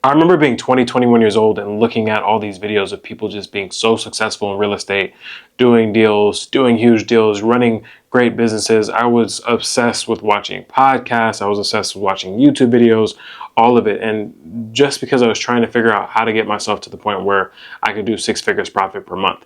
I remember being 20, 21 years old and looking at all these videos of people just being so successful in real estate, doing deals, doing huge deals, running great businesses. I was obsessed with watching podcasts. I was obsessed with watching YouTube videos, all of it. And just because I was trying to figure out how to get myself to the point where I could do 6 figures profit per month.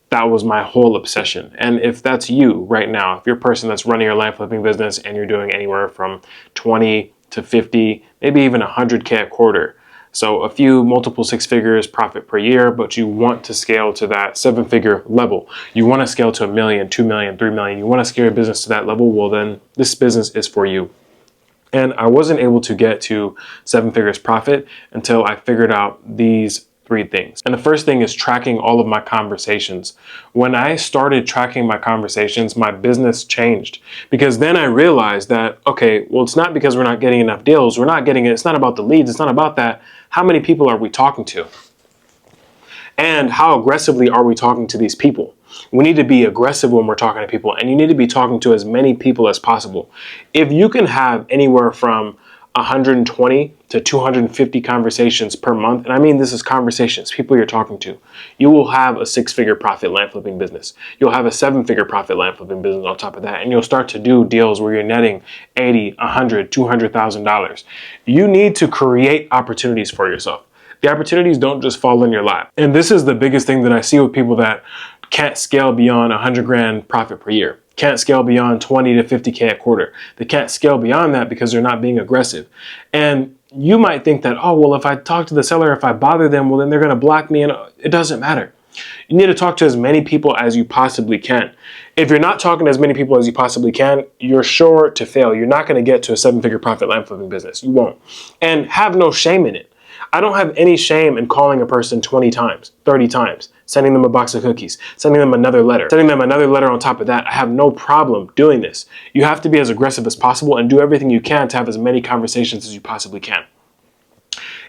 That was my whole obsession. And if that's you right now, if you're a person that's running your land flipping business and you're doing anywhere from 20 to 50, maybe even 100K a quarter, so a few multiple 6 figures profit per year, but you want to scale to that 7-figure level. You want to scale to $1 million, $2 million, $3 million. You want to scale your business to that level. Well, then this business is for you. And I wasn't able to get to 7 figures profit until I figured out these 3 things. And the first thing is tracking all of my conversations. When I started tracking my conversations, my business changed, because then I realized that, okay, well, it's not because we're not getting enough deals. We're not getting it. It's not about the leads. It's not about that. How many people are we talking to? And how aggressively are we talking to these people? We need to be aggressive when we're talking to people, and you need to be talking to as many people as possible. If you can have anywhere from 120 to 250 conversations per month, and I mean this is conversations, people you're talking to, you will have a 6-figure profit land flipping business. You'll have a 7-figure profit land flipping business on top of that, and you'll start to do deals where you're netting $80, $100, $200,000. You need to create opportunities for yourself. The opportunities don't just fall in your lap. And this is the biggest thing that I see with people that can't scale beyond 100 grand profit per year. Can't scale beyond 20 to 50K a quarter. They can't scale beyond that because they're not being aggressive. And you might think that, oh, well, if I talk to the seller, if I bother them, well, then they're going to block me. And it doesn't matter. You need to talk to as many people as you possibly can. If you're not talking to as many people as you possibly can, you're sure to fail. You're not going to get to a 7-figure profit land flipping business. You won't. And have no shame in it. I don't have any shame in calling a person 20 times, 30 times, sending them a box of cookies, sending them another letter, sending them another letter on top of that. I have no problem doing this. You have to be as aggressive as possible and do everything you can to have as many conversations as you possibly can.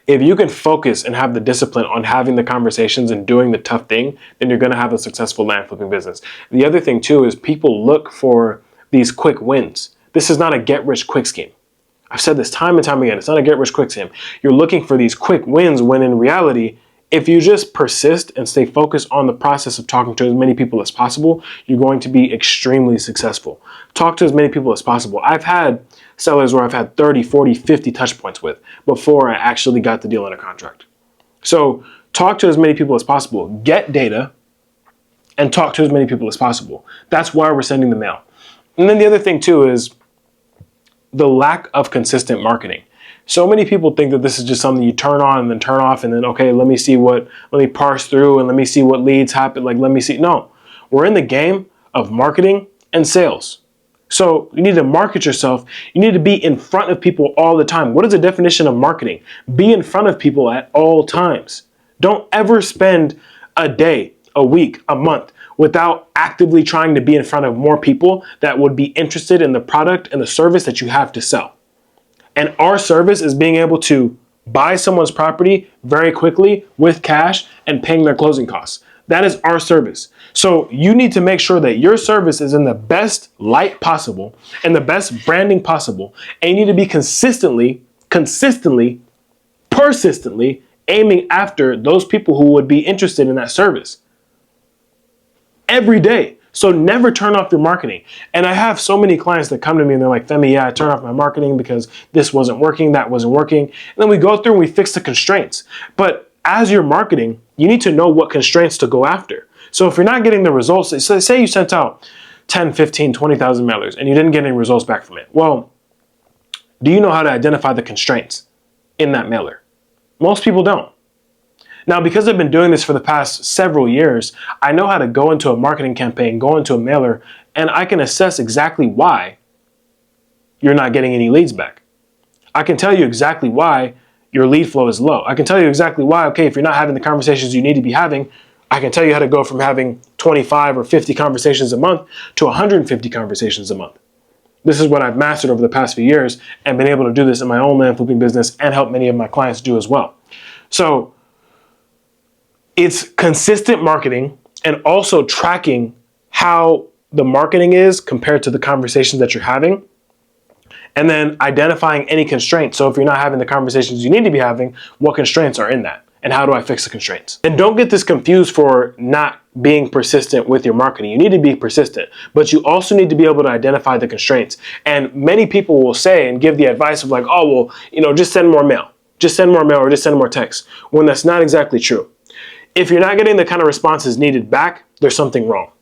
If you can focus and have the discipline on having the conversations and doing the tough thing, then you're going to have a successful land flipping business. The other thing too is people look for these quick wins. This is not a get rich quick scheme. I've said this time and time again. It's not a get rich quick scheme. You're looking for these quick wins when in reality, if you just persist and stay focused on the process of talking to as many people as possible, you're going to be extremely successful. Talk to as many people as possible. I've had sellers where I've had 30, 40, 50 touch points with before I actually got the deal under contract. So talk to as many people as possible. Get data and talk to as many people as possible. That's why we're sending the mail. And then the other thing too is the lack of consistent marketing. So many people think that this is just something you turn on and then turn off and then, okay, let me parse through and let me see what leads happen. Like, let me see. No, we're in the game of marketing and sales. So you need to market yourself. You need to be in front of people all the time. What is the definition of marketing? Be in front of people at all times. Don't ever spend a day, a week, a month without actively trying to be in front of more people that would be interested in the product and the service that you have to sell. And our service is being able to buy someone's property very quickly with cash and paying their closing costs. That is our service. So you need to make sure that your service is in the best light possible and the best branding possible. And you need to be consistently, persistently aiming after those people who would be interested in that service every day. So never turn off your marketing. And I have so many clients that come to me and they're like, Femi, yeah, I turned off my marketing because this wasn't working, that wasn't working. And then we go through and we fix the constraints. But as you're marketing, you need to know what constraints to go after. So if you're not getting the results, say you sent out 10, 15, 20,000 mailers and you didn't get any results back from it. Well, do you know how to identify the constraints in that mailer? Most people don't. Now, because I've been doing this for the past several years, I know how to go into a marketing campaign, go into a mailer, and I can assess exactly why you're not getting any leads back. I can tell you exactly why your lead flow is low. I can tell you exactly why, okay, if you're not having the conversations you need to be having, I can tell you how to go from having 25 or 50 conversations a month to 150 conversations a month. This is what I've mastered over the past few years and been able to do this in my own land flipping business and help many of my clients do as well. So it's consistent marketing and also tracking how the marketing is compared to the conversations that you're having And then identifying any constraints. So if you're not having the conversations you need to be having, what constraints are in that? And how do I fix the constraints? And don't get this confused for not being persistent with your marketing. You need to be persistent, but you also need to be able to identify the constraints. And many people will say and give the advice of like, oh, well, you know, just send more mail. Just send more mail or just send more text, when that's not exactly true. If you're not getting the kind of responses needed back, there's something wrong.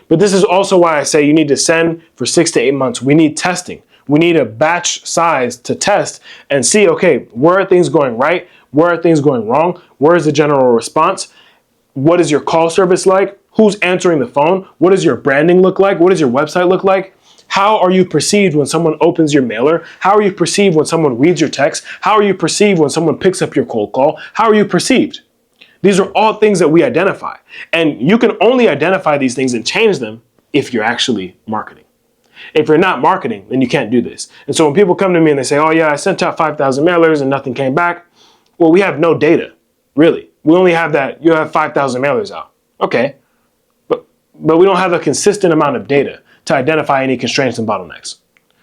But this is also why I say you need to send for 6 to 8 months. We need testing. We need a batch size to test and see, okay, where are things going right? Where are things going wrong? Where is the general response? What is your call service like? Who's answering the phone? What does your branding look like? What does your website look like? How are you perceived when someone opens your mailer? How are you perceived when someone reads your text? How are you perceived when someone picks up your cold call? How are you perceived? These are all things that we identify. And you can only identify these things and change them if you're actually marketing. If you're not marketing, then you can't do this. And so when people come to me and they say, oh yeah, I sent out 5,000 mailers and nothing came back. Well, we have no data, really. We only have that you have 5,000 mailers out. Okay, but we don't have a consistent amount of data to identify any constraints and bottlenecks.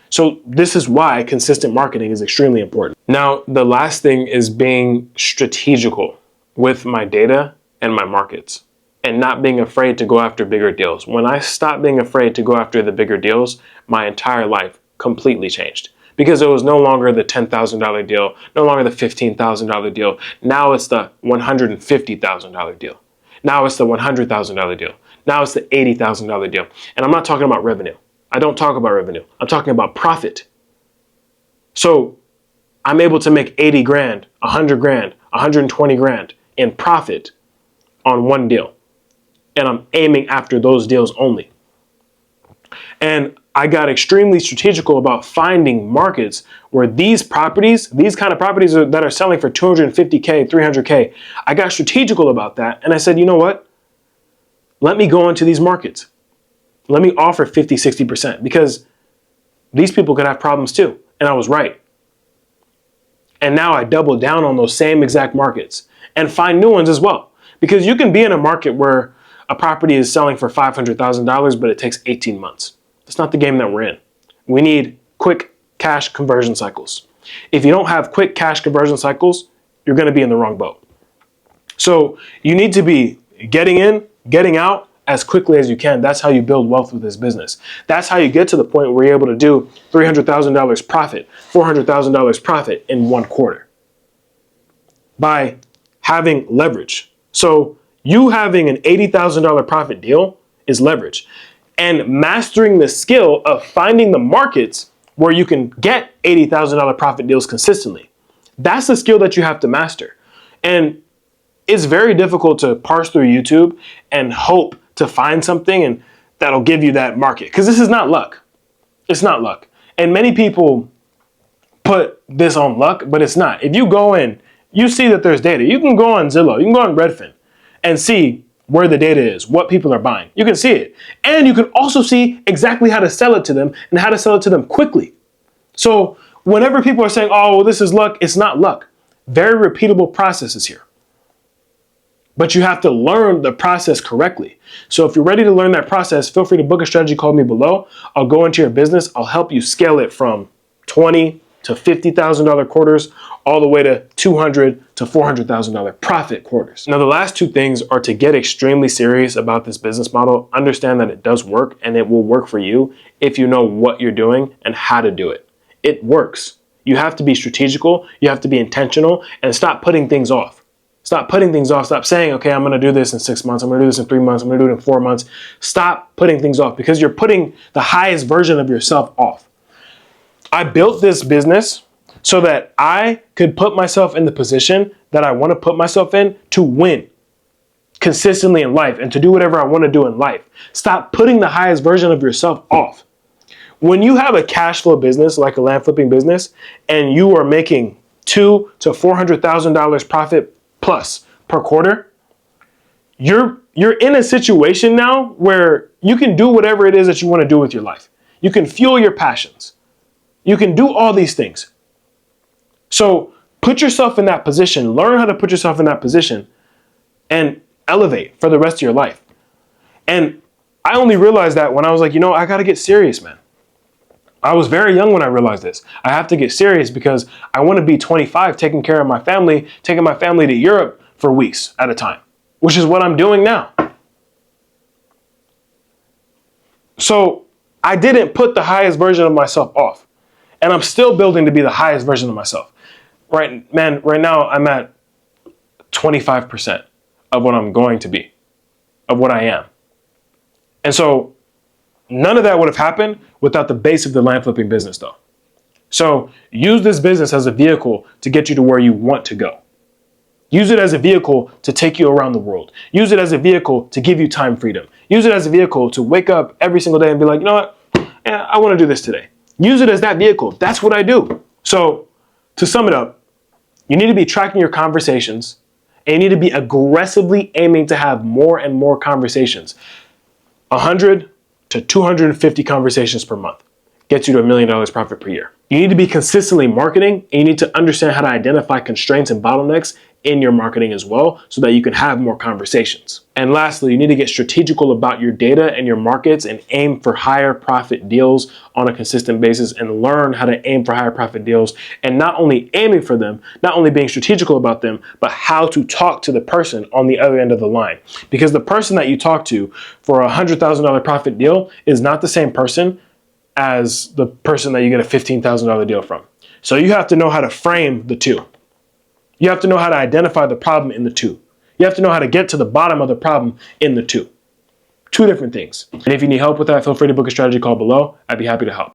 So this is why consistent marketing is extremely important. Now, the last thing is being strategical with my data and my markets, and not being afraid to go after bigger deals. When I stopped being afraid to go after the bigger deals, my entire life completely changed. Because it was no longer the $10,000 deal, no longer the $15,000 deal. Now it's the $150,000 deal. Now it's the $100,000 deal. Now it's the $80,000 deal. And I'm not talking about revenue. I don't talk about revenue. I'm talking about profit. So I'm able to make 80 grand, 100 grand, 120 grand in profit on one deal. And I'm aiming after those deals only. And I got extremely strategical about finding markets where these properties, these kind of properties that are selling for 250K, 300K, I got strategical about that. And I said, you know what? Let me go into these markets. Let me offer 50, 60% because these people could have problems too. And I was right. And now I double down on those same exact markets and find new ones as well. Because you can be in a market where a property is selling for $500,000, but it takes 18 months. That's not the game that we're in. We need quick cash conversion cycles. If you don't have quick cash conversion cycles, you're going to be in the wrong boat. So you need to be getting in, getting out as quickly as you can. That's how you build wealth with this business. That's how you get to the point where you're able to do $300,000 profit, $400,000 profit in 1 quarter. By having leverage. So you having an $80,000 profit deal is leverage. And mastering the skill of finding the markets where you can get $80,000 profit deals consistently. That's the skill that you have to master. And it's very difficult to parse through YouTube and hope to find something and that'll give you that market. Because this is not luck. It's not luck. And many people put this on luck, but it's not. If you go in, you see that there's data. You can go on Zillow, you can go on Redfin and see where the data is, what people are buying. You can see it. And you can also see exactly how to sell it to them and how to sell it to them quickly. So whenever people are saying, oh, well, this is luck, it's not luck. Very repeatable processes here. But you have to learn the process correctly. So if you're ready to learn that process, feel free to book a strategy call me below. I'll go into your business. I'll help you scale it from $20,000 to $50,000 quarters, all the way to $200,000 to $400,000 profit quarters. Now, the last two things are to get extremely serious about this business model. Understand that it does work and it will work for you if you know what you're doing and how to do it. It works. You have to be strategical. You have to be intentional and stop putting things off. Stop putting things off. Stop saying, okay, I'm going to do this in 6 months. I'm going to do this in 3 months. I'm going to do it in 4 months. Stop putting things off because you're putting the highest version of yourself off. I built this business so that I could put myself in the position that I want to put myself in to win consistently in life and to do whatever I want to do in life. Stop putting the highest version of yourself off. When you have a cash flow business like a land flipping business and you are making $200,000 to $400,000 profit plus per quarter, you're in a situation now where you can do whatever it is that you want to do with your life. You can fuel your passions. You can do all these things. So put yourself in that position, learn how to put yourself in that position and elevate for the rest of your life. And I only realized that when I was like, you know, I got to get serious, man. I was very young when I realized this. I have to get serious because I want to be 25 taking care of my family, taking my family to Europe for weeks at a time, which is what I'm doing now. So I didn't put the highest version of myself off, and I'm still building to be the highest version of myself. Right now I'm at 25% of what I'm going to be, of what I am. And so none of that would have happened without the base of the land flipping business though. So use this business as a vehicle to get you to where you want to go. Use it as a vehicle to take you around the world. Use it as a vehicle to give you time freedom. Use it as a vehicle to wake up every single day and be like, you know what? Yeah, I want to do this today. Use it as that vehicle. That's what I do. So to sum it up, you need to be tracking your conversations and you need to be aggressively aiming to have more and more conversations. 100 to 250 conversations per month gets you to $1 million profit per year. You need to be consistently marketing and you need to understand how to identify constraints and bottlenecks in your marketing as well so that you can have more conversations. And lastly, you need to get strategical about your data and your markets and aim for higher profit deals on a consistent basis and learn how to aim for higher profit deals and not only aiming for them, not only being strategical about them, but how to talk to the person on the other end of the line. Because the person that you talk to for a $100,000 profit deal is not the same person as the person that you get a $15,000 deal from. So you have to know how to frame the two. You have to know how to identify the problem in the two. You have to know how to get to the bottom of the problem in the two. Two different things. And if you need help with that, feel free to book a strategy call below. I'd be happy to help.